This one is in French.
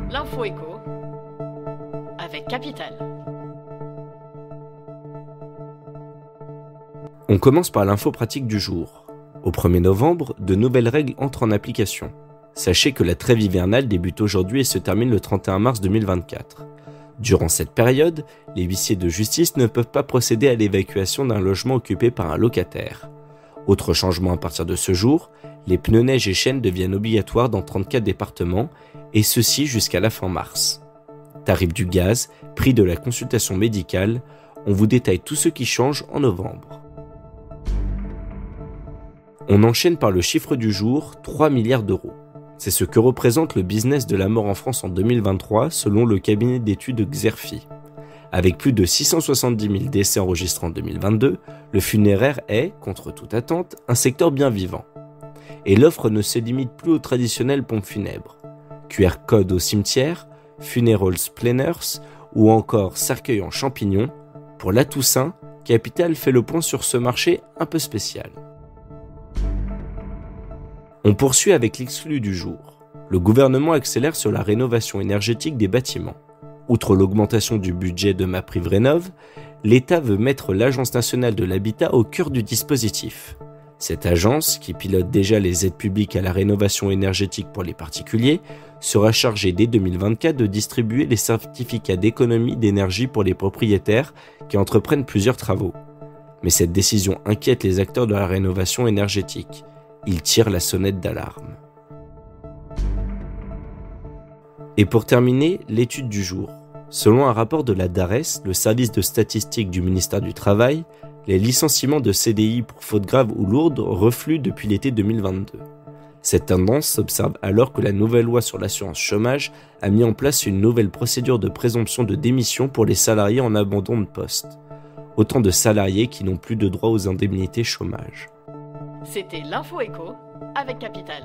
L'info éco avec Capital. On commence par l'info pratique du jour. Au 1er novembre, de nouvelles règles entrent en application. Sachez que la trêve hivernale débute aujourd'hui et se termine le 31 mars 2024. Durant cette période, les huissiers de justice ne peuvent pas procéder à l'évacuation d'un logement occupé par un locataire. Autre changement à partir de ce jour, les pneus neige et chaînes deviennent obligatoires dans 34 départements, et ceci jusqu'à la fin mars. Tarif du gaz, prix de la consultation médicale, on vous détaille tout ce qui change en novembre. On enchaîne par le chiffre du jour, 3 milliards d'euros. C'est ce que représente le business de la mort en France en 2023 selon le cabinet d'études Xerfi. Avec plus de 670 000 décès enregistrés en 2022, le funéraire est, contre toute attente, un secteur bien vivant. Et l'offre ne se limite plus aux traditionnelles pompes funèbres. QR code au cimetière, funerals planners ou encore cercueil en champignons, pour la Toussaint, Capital fait le point sur ce marché un peu spécial. On poursuit avec l'exclu du jour. Le gouvernement accélère sur la rénovation énergétique des bâtiments. Outre l'augmentation du budget de MaPrimeRénov', l'État veut mettre l'Agence nationale de l'habitat au cœur du dispositif. Cette agence, qui pilote déjà les aides publiques à la rénovation énergétique pour les particuliers, sera chargée dès 2024 de distribuer les certificats d'économie d'énergie pour les propriétaires qui entreprennent plusieurs travaux. Mais cette décision inquiète les acteurs de la rénovation énergétique. Ils tirent la sonnette d'alarme. Et pour terminer, l'étude du jour. Selon un rapport de la DARES, le service de statistique du ministère du Travail, les licenciements de CDI pour fautes graves ou lourdes refluent depuis l'été 2022. Cette tendance s'observe alors que la nouvelle loi sur l'assurance chômage a mis en place une nouvelle procédure de présomption de démission pour les salariés en abandon de poste. Autant de salariés qui n'ont plus de droit aux indemnités chômage. C'était l'info éco avec Capital.